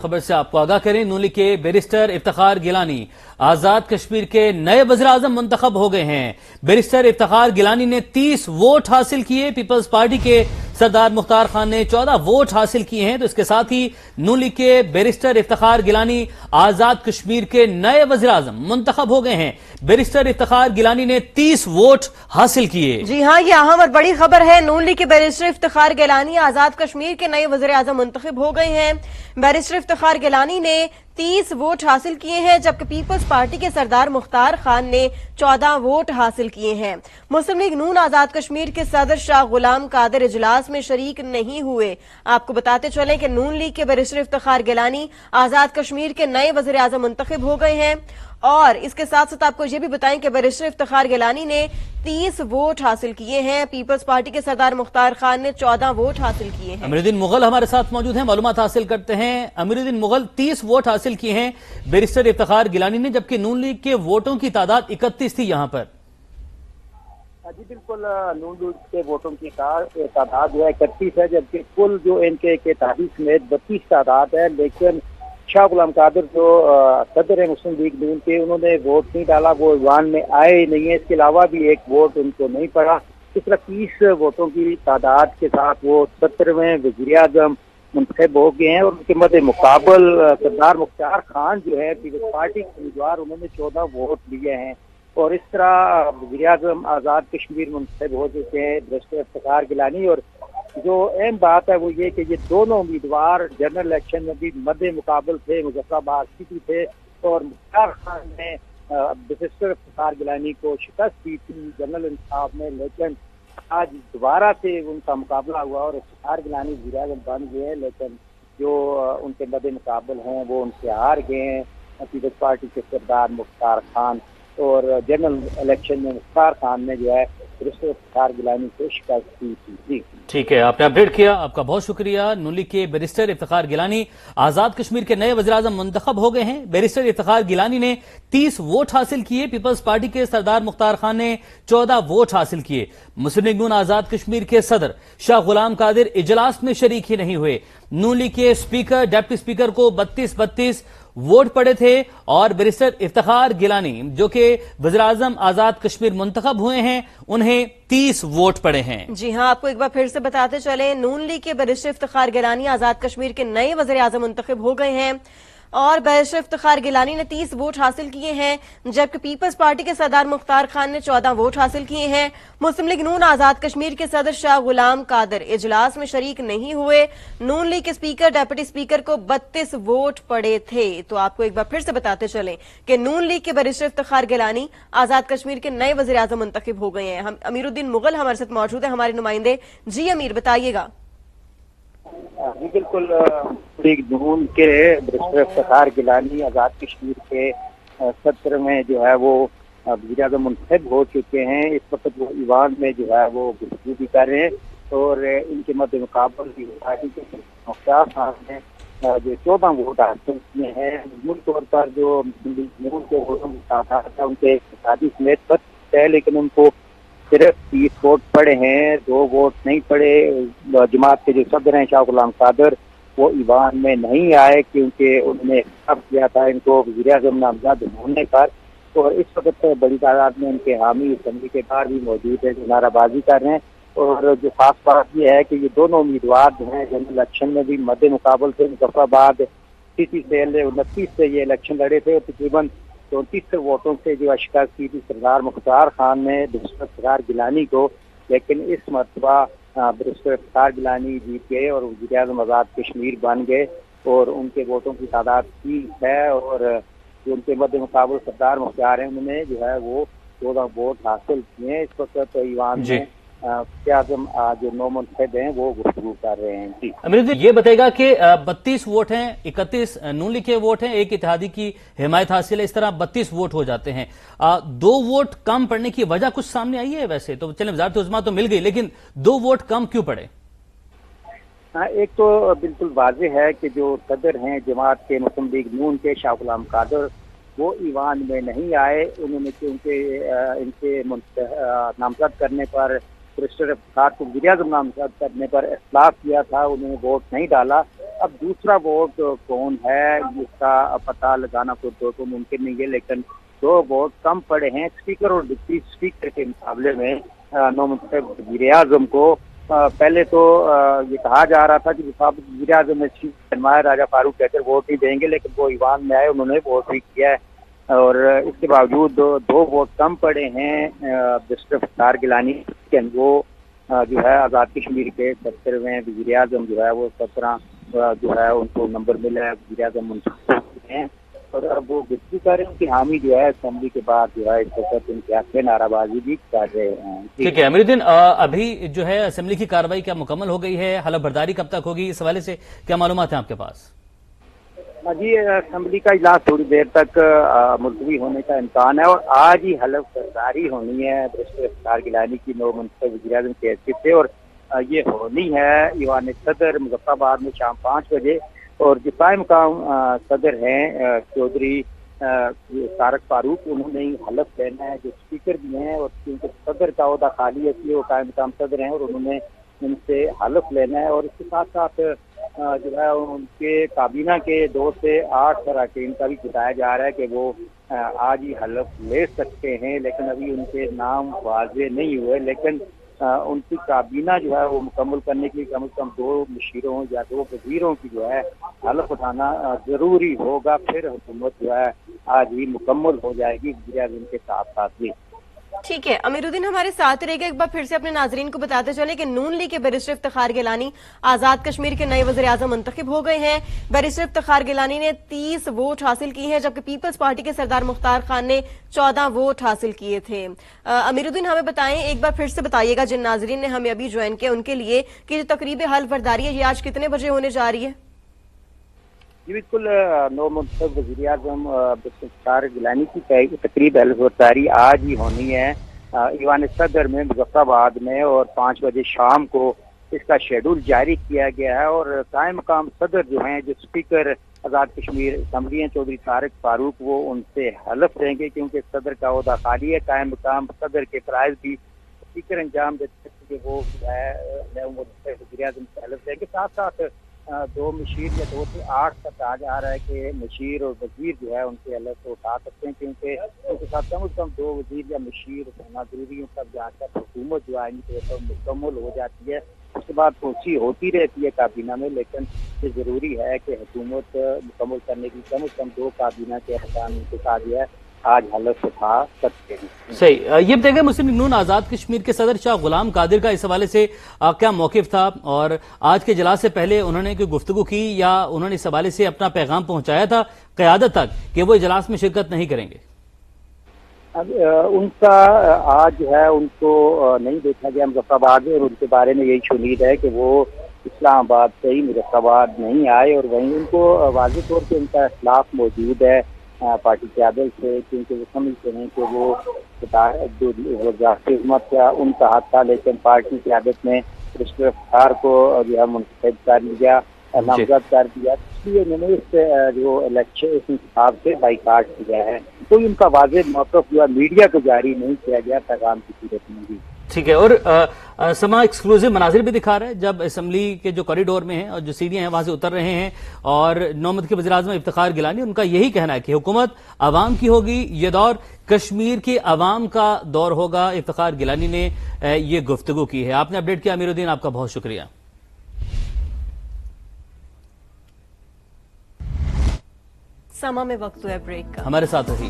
खबर से आपको आगाह करें, नून लीग के बैरिस्टर इफ्तिखार गिलानी आजाद कश्मीर के नए वज़ीर आज़म मुंतखब हो गए हैं। बैरिस्टर इफ्तिखार गिलानी ने 30 वोट हासिल किए। पीपल्स पार्टी के सरदार मुख्तार खान ने 14 वोट हासिल किए हैं। तो इसके साथ ही नून लीग के बैरिस्टर इफ्तिखार गिलानी आजाद कश्मीर के नए वज़ीर आज़म मुंतखब हो गए हैं। बैरिस्टर इफ्तिखार गिलानी ने 30 वोट हासिल किए। जी हाँ, ये अहम और बड़ी खबर है। नून लीग के बैरिस्टर इफ्तिखार गिलानी आजाद कश्मीर के नए वज़ीर आज़म मुंतखब हो गए हैं। बैरिस्टर इफ्तिखार गिलानी ने 30 वोट हासिल किए हैं, जबकि पीपल्स पार्टी के सरदार मुख्तार खान ने 14 वोट हासिल किए हैं। मुस्लिम लीग नून आजाद कश्मीर के सदर शाह गुलाम कादिर इजलास में शरीक नहीं हुए। आपको बताते चलें कि नून लीग के बैरिस्टर इफ्तिखार गिलानी आजाद कश्मीर के नए वज़ीर आज़म मुंतखब हो गए हैं। और इसके साथ साथ आपको ये भी बताएं कि बैरिस्टर इफ्तिखार गिलानी ने 30 वोट हासिल किए हैं। पीपल्स पार्टी के सरदार मुख्तार खान ने 14 वोट हासिल किए हैं। अमीरुद्दीन मुगल हमारे साथ मौजूद हैं, मालूमात हासिल करते हैं। अमीरुद्दीन मुगल, 30 वोट हासिल किए हैं बैरिस्टर इफ्तिखार गिलानी ने, जबकि नून लीग के वोटों की तादाद 31 थी यहाँ पर। जी बिल्कुल, नून लीग के वोटों की तादाद जो है 31 है, जबकि कुल जो इनके तारीख समेत 32 तादाद है। लेकिन शाह गुलाम कादिर जो सदर है मुस्लिम लीग नून के, उन्होंने वोट नहीं डाला, वो ईवान में आए ही नहीं है। इसके अलावा भी एक वोट उनको नहीं पड़ा। इस तरह 30 वोटों की तादाद के साथ वो 17वें वज़ीर आज़म मुंतखब हो गए हैं। और उनके मद्दे मुकाबल सरदार मुख्तार खान जो है पीपल्स पार्टी के उम्मीदवार, उन्होंने 14 वोट लिए हैं। और इस तरह वज़ीर आज़म आज़ाद कश्मीर मुंतखब हो चुके हैं बैरिस्टर इफ्तिखार गिलानी। और जो अहम बात है वो ये कि ये दोनों उम्मीदवार जनरल इलेक्शन में भी मद्दे मुकाबल थे, मुजफ्फराबाद सीटी थे। और मुख्तार खान ने बैरिस्टर इफ्तिखार गिलानी को शिकस्त दी थी जनरल इंतखाब में। लेकिन आज दोबारा से उनका मुकाबला हुआ और इफ्तिखार गिलानी वज़ीर आज़म बन गए हैं। लेकिन जो उनके मद्दे मुकाबल हैं वो उनसे हार गए हैं पीपल्स पार्टी के सरदार मुख्तार खान। और जनरल इलेक्शन में मुख्तार खान ने जो है बैरिस्टर इफ्तिखार गिलानी को शिकस्त दी थी। जी ठीक है, आपने अपडेट किया, आपका बहुत शुक्रिया। नून लीग के बैरिस्टर इफ्तिखार गिलानी आजाद कश्मीर के नए वज़ीर आज़म मुंतखब हो गए हैं। बैरिस्टर इफ्तिखार गिलानी ने 30 वोट हासिल किए। पीपल्स पार्टी के सरदार मुख्तार खान ने 14 वोट हासिल किए। मुस्लिम लीग नून आजाद कश्मीर के सदर शाह गुलाम कादिर इजलास में शरीक ही नहीं हुए। नून लीग के स्पीकर, डिप्टी स्पीकर को 32 वोट पड़े थे। और बैरिस्टर इफ्तिखार गिलानी जो कि वज़ीर आज़म आजाद कश्मीर मुंतखब हुए हैं, उन्हें 30 वोट पड़े हैं। जी हाँ, आपको एक बार फिर से बताते चले, नून लीग के बैरिस्टर इफ्तिखार गिलानी आजाद कश्मीर के नए वज़ीर आज़म मुंतखब हो गए हैं। और बैरिस्टर इफ्तिखार गिलानी ने 30 वोट हासिल किए हैं, जबकि पीपल्स पार्टी के सरदार मुख्तार खान ने 14 वोट हासिल किए हैं। मुस्लिम लीग नून आजाद कश्मीर के सदर शाह गुलाम कादिर इजलास में शरीक नहीं हुए। नून लीग के स्पीकर, डिप्टी स्पीकर को 32 वोट पड़े थे। तो आपको एक बार फिर से बताते चलें कि नून लीग के बैरिस्टर इफ्तिखार गिलानी आजाद कश्मीर के नए वज़ीर आज़म मुंतखब हो गए हैं। हम अमीरुद्दीन मुगल हमारे साथ मौजूद है, हमारे नुमाइंदे। जी अमीर, बताइएगा। जी बिल्कुल, लीग नून के बैरिस्टर इफ्तिखार गिलानी आज़ाद कश्मीर के सत्र में जो है वो वज़ीर आज़म मुंतखब हो चुके हैं। इस वक्त वो ईवान में जो है वो गुफ्तगू भी कर रहे हैं। और इनके मद्दे मुकाबल पार्टी के मुख्तार खान ने जो 14 वोट हासिल किए हैं। मूल तौर पर जो नून के वोटों की तादाद है उनके शादी समेत है, लेकिन उनको सिर्फ 30 वोट पड़े हैं, 2 वोट नहीं पड़े। जमात के जो सदर हैं शाह गुलाम कादिर, वो ईवान में नहीं आए क्योंकि उन्होंने एक्सेप्ट किया था इनको वज़ीर आज़म नामजद होने पर। और इस वक्त बड़ी तादाद में उनके हामी असम्बली के बाहर भी मौजूद है जो नाराबाजी कर रहे हैं। और जो खास बात यह है कि ये दोनों उम्मीदवार जो हैं जनरल इलेक्शन में भी मद्दे मुकाबल थे। मुजफ्फराबाद सीटी से 29 से ये इलेक्शन लड़े थे और तकरीबन 34 वोटों से जो शिकस्त की थी सरदार मुख्तार खान ने बैरिस्टर इफ्तिखार गिलानी को। लेकिन इस मरतबा बैरिस्टर इफ्तिखार गिलानी जीत गए और वज़ीर आज़म आज़ाद कश्मीर बन गए। और उनके वोटों की तादाद 30 है। और जो उनके मद्दे मुकाबल सरदार मुख्तार हैं, उन्होंने जो है वो 14 वोट हासिल किए हैं। इस वक्त ईवान में आज़म जो नौ मुंतखब हैं वो गुफ्तगू कर रहे हैं। जी अमीरुद्दीन, ये बताएगा कि 32 वोट हैं, 31 नून लीग के वोट हैं, एक इत्तेहादी की हिमायत हासिल है, इस तरह 32 वोट हो जाते हैं। 2 वोट कम पड़ने की वजह कुछ सामने आई है? वैसे तो चलें वज़ारत उज़्मा तो मिल गई, लेकिन 2 वोट कम क्यों पड़े? हाँ, एक तो बिल्कुल वाज़ेह है कि जो सदर हैं जमात के मुस्लिम लीग नून के शाह गुलाम कादिर, वो ईवान में नहीं आए। उन्होंने क्योंकि इनके नामजद करने पर बैरिस्टर इफ्तिखार को वज़ीर आज़म नामजद करने पर इख्तिलाफ किया था, उन्होंने वोट नहीं डाला। अब दूसरा वोट कौन है इसका पता लगाना तो मुमकिन नहीं है, लेकिन 2 वोट कम पड़े हैं स्पीकर और डिप्टी स्पीकर के मुकाबले में नौमुंतखब वज़ीर आज़म को। पहले तो ये कहा जा रहा था कि वज़ीर आज़म ने फरमाया राजा फारूक कहकर वोट नहीं देंगे, लेकिन वो ईवान में आए, उन्होंने वोट भी किया है और इसके बावजूद 2 वोट कम पड़े हैं बैरिस्टर इफ्तिखार गिलानी के। वो जो है आज़ाद कश्मीर के 17वें वज़ीर आज़म जो है वो 17 जो है उनको नंबर मिला है, वज़ीर आज़म मुंतखब हैं और अब वो गुफ्तगू कर रहे हैं कि हामी जो है असेंबली के बाद जो है इस वक्त उनके हक में नाराबाजी भी कर रहे हैं। ठीक है अमीरुद्दीन, अभी जो है असेंबली की कार्रवाई क्या मुकम्मल हो गई है? हलफ बर्दारी कब तक होगी? इस हवाले से क्या मालूमात है आपके पास? जी, असेंबली का इजलास थोड़ी देर तक मुलतवी होने का इम्कान है और आज ही हलफ बर्दारी होनी है बैरिस्टर इफ्तिखार गिलानी की नौमुंतखब वज़ीर आज़म की हैसियत से और ये होनी है ईवान सदर मुजफ्फराबाद में शाम 5 बजे। और जो कायम मकाम सदर हैं चौधरी तारक फारूक, उन्होंने ही हलफ लेना है, जो स्पीकर भी हैं और क्योंकि सदर का ओहदा खाली है इसलिए वो कायम मकाम सदर हैं और उन्होंने उनसे हलफ लेना है। और इसके साथ साथ जो है उनके काबीना के 2 से 8 अरकान का भी बताया जा रहा है कि वो आज ही हलफ ले सकते हैं, लेकिन अभी उनके नाम वाज़े नहीं हुए। लेकिन उनकी काबीना जो है वो मुकम्मल करने के लिए कम से कम 2 मुशीरों या 2 वज़ीरों की जो है हलफ उठाना जरूरी होगा, फिर हुकूमत जो है आज ही मुकम्मल हो जाएगी वज़ीर आज़म के साथ साथ भी। ठीक है अमीरुद्दीन हमारे साथ रहेगा। एक बार फिर से अपने नाजरीन को बताते चले कि नून लीग के बैरिस्टर इफ्तिखार गिलानी आजाद कश्मीर के नए वज़ीर आज़म मुंतखब हो गए हैं। बैरिस्टर इफ्तिखार गिलानी ने 30 वोट हासिल किए हैं, जबकि पीपल्स पार्टी के सरदार मुख्तार खान ने 14 वोट हासिल किए थे। अमीरुद्दीन हमें बताएं, एक बार फिर से बताइएगा जिन नाजरीन ने हमें अभी ज्वाइन किया उनके लिए कि जो तकरीब हल्फ बर्दारी है ये आज कितने बजे होने जा रही है? जी बिल्कुल, नौमुंतखब वज़ीर आज़म बैरिस्टर इफ्तिखार गिलानी की तकरीब हल्फ बर्दारी आज ही होनी है ईवान सदर में मुजफ्फराबाद में और 5 बजे शाम को इसका शेड्यूल जारी किया गया है। और कायम मकाम सदर जो हैं, जो स्पीकर आज़ाद कश्मीर असेंबली हैं चौधरी तारक फारूक, वो उनसे हलफ लेंगे क्योंकि सदर का ओहदा खाली है। कायम मकाम सदर के फराइज भी स्पीकर अंजाम देते हैं कि वो वज़ीर आज़म से हलफ लेंगे। साथ साथ 2 मुशीर या 2 से 8 तक कहा जा रहा है कि मुशीर और वजीर जो है उनके हलफ को उठा सकते हैं, क्योंकि उनके साथ कम से कम 2 वजीर या मुशीर होना जरूरी है। तब जाकर हुकूमत जो आएंगी तो मुकम्मल हो जाती है। उसके बाद कोशिश होती रहती है काबीना में, लेकिन ये जरूरी है कि हुकूमत मुकम्मल करने की कम से कम 2 काबीना के अरकान के साथ जो है आज हलफ उठा सकते हैं। सही, ये बताइए मुस्लिम लीग नून आजाद कश्मीर के सदर शाह गुलाम कादिर का इस हवाले से क्या मौक़िफ़ था और आज के इजलास से पहले उन्होंने कोई गुफ्तगू की या उन्होंने इस हवाले से अपना पैगाम पहुंचाया था क़यादत तक कि वो इजलास में शिरकत नहीं करेंगे? अब उनका आज जो है उनको नहीं देखा गया मुजफ्फराबाद में और उनके बारे में यही उम्मीद है कि वो इस्लामाबाद से ही मुजफ्फराबाद नहीं आए। और वहीं उनको वाज़ेह तौर पर उनका इख्लाफ मौजूद है पार्टी क़यादत से, क्योंकि वो समझते हैं कि वो हुकूमत का उनका हाथ था, लेकिन पार्टी क़यादत ने बैरिस्टर इफ्तिखार को जो है मुंतखब कर लिया, नामजद कर दिया, इसलिए उन्होंने इस जो इलेक्शन इस इंतखाब से बाइकाट किया है। तो उनका वाज़ेह मौक़िफ़ जो है मीडिया को जारी नहीं किया गया पैगाम की सूरत में भी। ठीक है, और समा एक्सक्लूसिव मनाजिर भी दिखा रहा है जब असेंबली के जो कॉरिडोर में हैं और जो सीढ़ियां हैं वहां से उतर रहे हैं और नौमुंतखब वज़ीर आज़म इफ्तिखार गिलानी उनका यही कहना है कि हुकूमत अवाम की होगी, ये दौर कश्मीर के अवाम का दौर होगा। इफ्तिखार गिलानी ने ये गुफ्तगू की है। आपने अपडेट किया अमीरुद्दीन, आपका बहुत शुक्रिया। समा में वक्त हुआ ब्रेक का, हमारे साथ रहिए।